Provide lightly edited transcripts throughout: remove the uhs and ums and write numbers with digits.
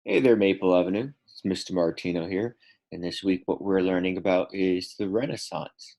Hey there, Maple Avenue. It's Mr. Martino here. And this week, what we're learning about is the Renaissance.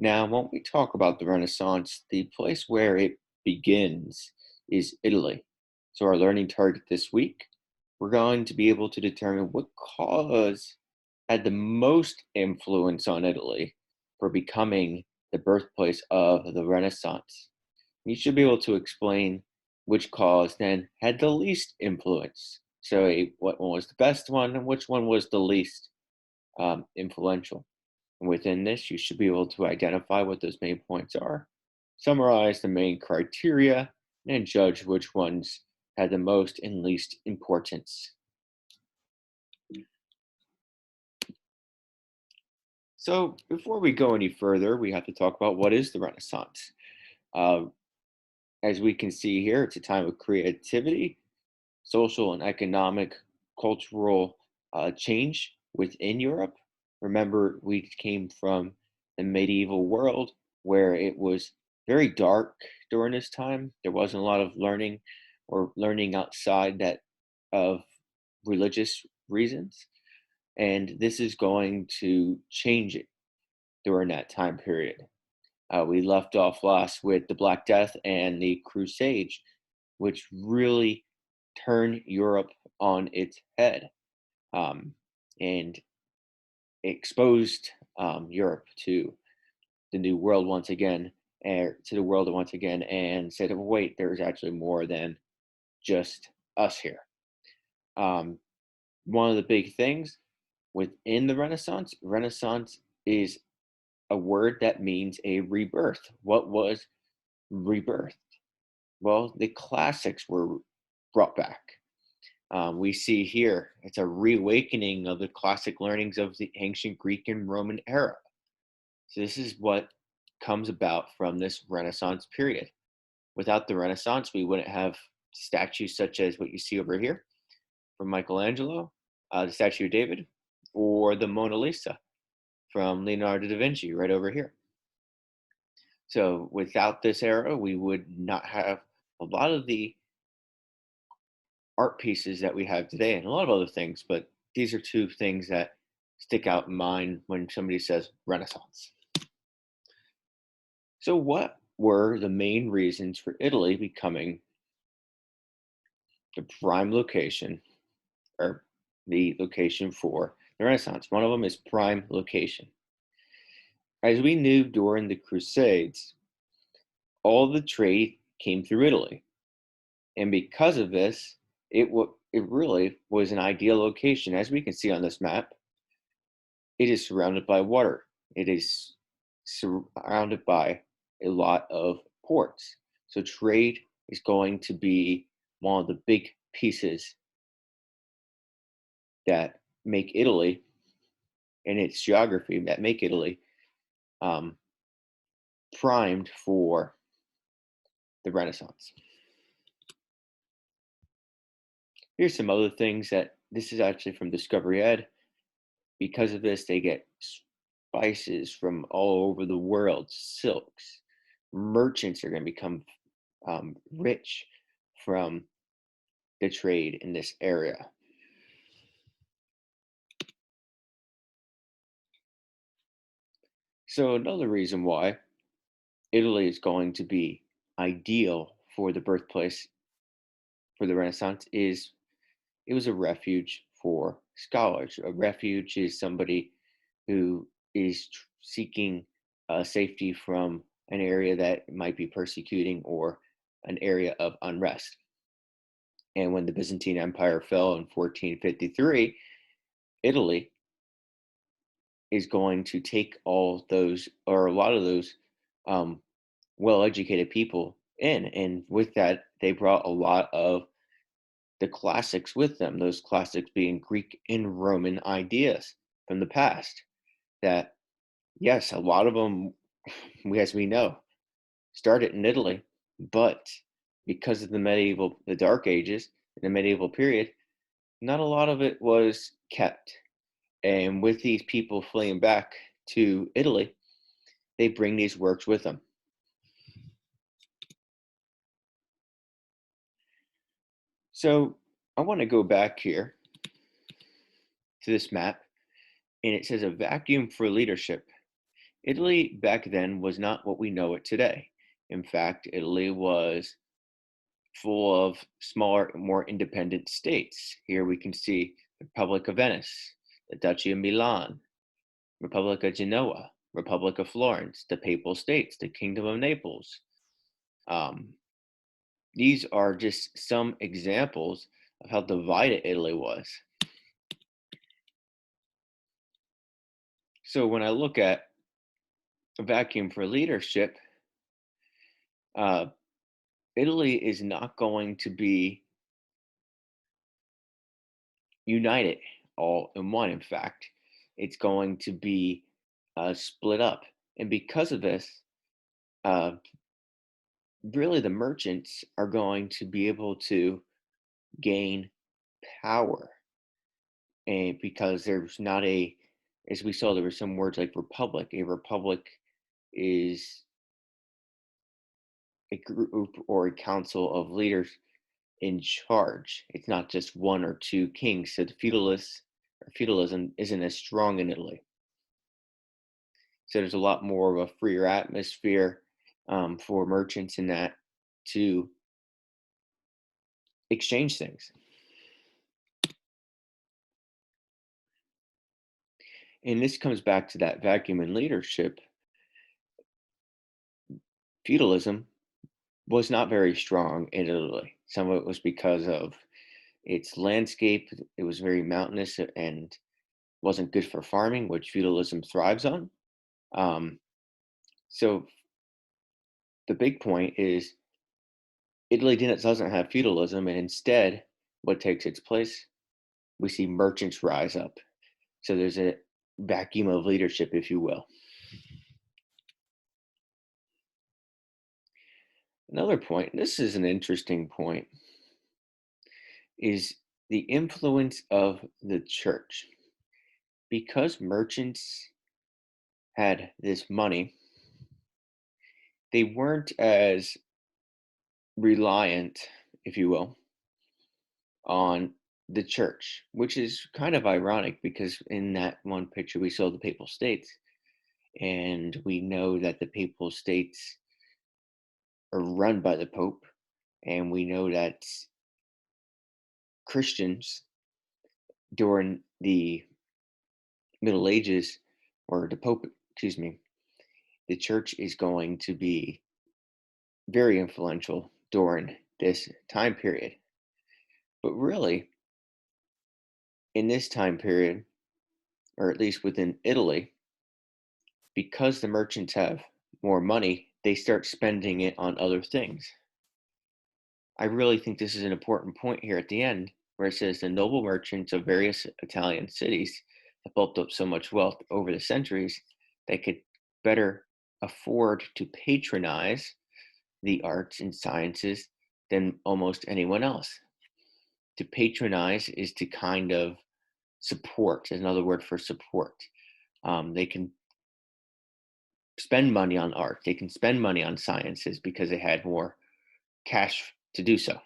Now, when we talk about the Renaissance, the place where it begins is Italy. So, our learning target this week, we're going to be able to determine what cause had the most influence on Italy for becoming the birthplace of the Renaissance. You should be able to explain which cause then had the least influence. So, what one was the best one and which one was the least influential. And within this, you should be able to identify what those main points are, summarize the main criteria, and judge which ones had the most and least importance. So, before we go any further, we have to talk about what is the Renaissance. Uh, as we can see here, it's a time of creativity, social and economic, cultural change within Europe. Remember, we came from the medieval world where it was very dark during this time. There wasn't a lot of learning or learning outside that of religious reasons. And this is going to change it during that time period. We left off last with the Black Death and the Crusades, which really turned Europe on its head um, and exposed Europe to the new world once again, to the world once again, and said, "Oh, wait, there's actually more than just us here." Um, One of the big things within the Renaissance is a word that means a rebirth. What was rebirth? Well, the classics were brought back. We see here it's a reawakening of the classic learnings of the ancient Greek and Roman era. So, this is what comes about from this Renaissance period. Without the Renaissance, we wouldn't have statues such as what you see over here from Michelangelo, the statue of David, or the Mona Lisa from Leonardo da Vinci right over here. So, without this era, we would not have a lot of the art pieces that we have today and a lot of other things, but these are two things that stick out in mind when somebody says Renaissance. So, what were the main reasons for Italy becoming the prime location or the location for the Renaissance? One of them is prime location. As we knew during the Crusades, all the trade came through Italy. And because of this, it really was an ideal location. As we can see on this map, it is surrounded by water. It is surrounded by a lot of ports. So trade is going to be one of the big pieces that make Italy and its geography that make Italy um, primed for the Renaissance. Here's some other things that this is actually from Discovery Ed. Because of this, they get spices from all over the world, silks. Merchants are going to become rich from the trade in this area. So, another reason why Italy is going to be ideal for the birthplace for the Renaissance is it was a refuge for scholars. A refuge is somebody who is seeking safety from an area that might be persecuting or an area of unrest. And when the Byzantine Empire fell in 1453, Italy is going to take all those, or a lot of those, um, well educated people in. And with that, they brought a lot of the classics with them, those classics being Greek and Roman ideas from the past. That, yes, a lot of them, as we know, started in Italy, but because of the Dark Ages, the medieval period, not a lot of it was kept. And with these people fleeing back to Italy, they bring these works with them. So I want to go back here to this map, and it says a vacuum for leadership. Italy back then was not what we know it today. In fact, Italy was full of smaller, more independent states. Here we can see the Republic of Venice, the Duchy of Milan, Republic of Genoa, Republic of Florence, the Papal States, the Kingdom of Naples. Um, these are just some examples of how divided Italy was. So when I look at a vacuum for leadership, uh, Italy is not going to be united all in one. In fact, it's going to be split up. And because of this, uh, really the merchants are going to be able to gain power. And because there's not a, as we saw, there were some words like republic. A republic is a group or a council of leaders in charge. It's not just one or two kings. So the feudalism isn't as strong in Italy. So there's a lot more of a freer atmosphere for merchants in that to exchange things. And this comes back to that vacuum in leadership. Feudalism was not very strong in Italy. Some of it was because of its landscape. It was very mountainous and wasn't good for farming, which feudalism thrives on. Um, so the big point is Italy doesn't have feudalism, and instead, what takes its place? We see merchants rise up. So there's a vacuum of leadership, if you will. Another point, this is an interesting point, is the influence of the church. Because merchants had this money, they weren't as reliant, if you will, on the church, which is kind of ironic because in that one picture we saw the Papal States, and we know that the Papal States are run by the Pope, and we know that Christians during the Middle Ages, or the Pope, excuse me, the church is going to be very influential during this time period. But really, in this time period, or at least within Italy, because the merchants have more money, they start spending it on other things. I really think this is an important point here at the end, where it says the noble merchants of various Italian cities have built up so much wealth over the centuries, they could better afford to patronize the arts and sciences than almost anyone else. To patronize is to kind of support, is another word for support. They can spend money on art, they can spend money on sciences because they had more cash to do so.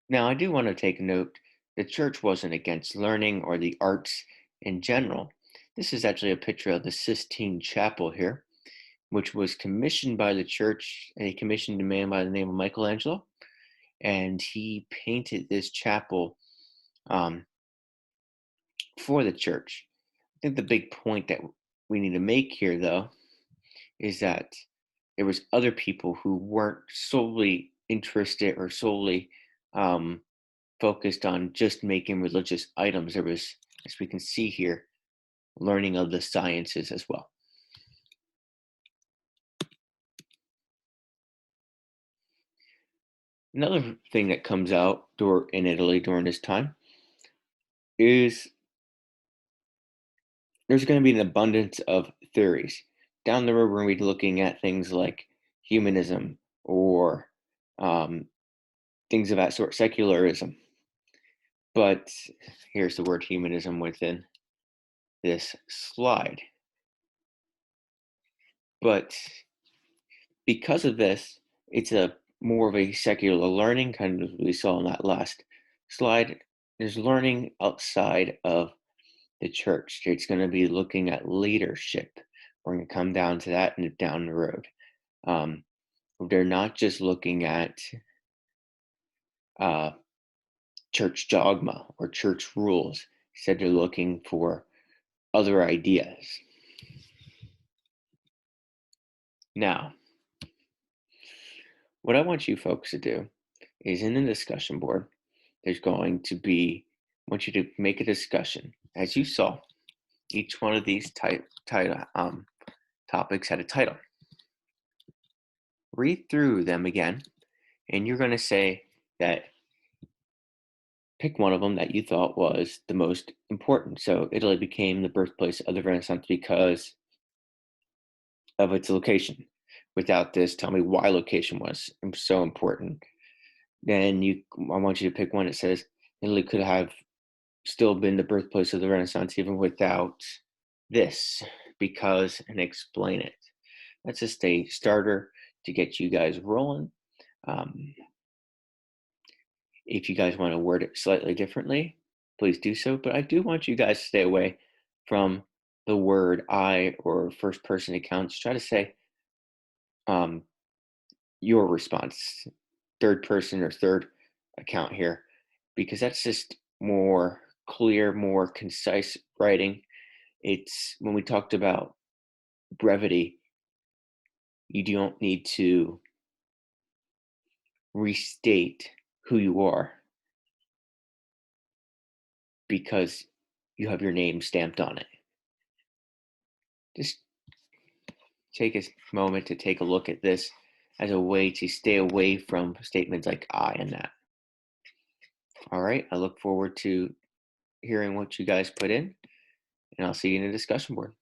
Now, I do want to take note the church wasn't against learning or the arts in general. This is actually a picture of the Sistine Chapel here, which was commissioned by the church. He commissioned a man by the name of Michelangelo, and he painted this chapel um, for the church. I think the big point that we need to make here, though, is that there was other people who weren't solely interested or solely um, focused on just making religious items. There was, as we can see here, learning of the sciences as well. Another thing that comes out in Italy during this time is there's going to be an abundance of theories. Down the road, we're going to be looking at things like humanism or um, things of that sort, secularism. But here's the word humanism within this slide. But because of this, it's a more of a secular learning, kind of we saw in that last slide, there's learning outside of the church. It's going to be looking at leadership. We're going to come down to that and down the road. Um, they're not just looking at uh, church dogma or church rules. Instead, they're looking for other ideas. Now, what I want you folks to do is in the discussion board, there's going to be, I want you to make a discussion. As you saw, each one of these topics had a title. Read through them again, and you're going to say that pick one of them that you thought was the most important. So Italy became the birthplace of the Renaissance because of its location. Without this, tell me why location was so important. Then I want you to pick one that says Italy could have still been the birthplace of the Renaissance even without this, because, and explain it. That's just a starter to get you guys rolling. If you guys want to word it slightly differently, please do so. But I do want you guys to stay away from the word I or first person accounts. Try to say your response, third person or third account here, because that's just more clear, more concise writing. It's when we talked about brevity, you don't need to restate who you are because you have your name stamped on it. Just take a moment to take a look at this as a way to stay away from statements like I and that. All right, I look forward to hearing what you guys put in, and I'll see you in the discussion board.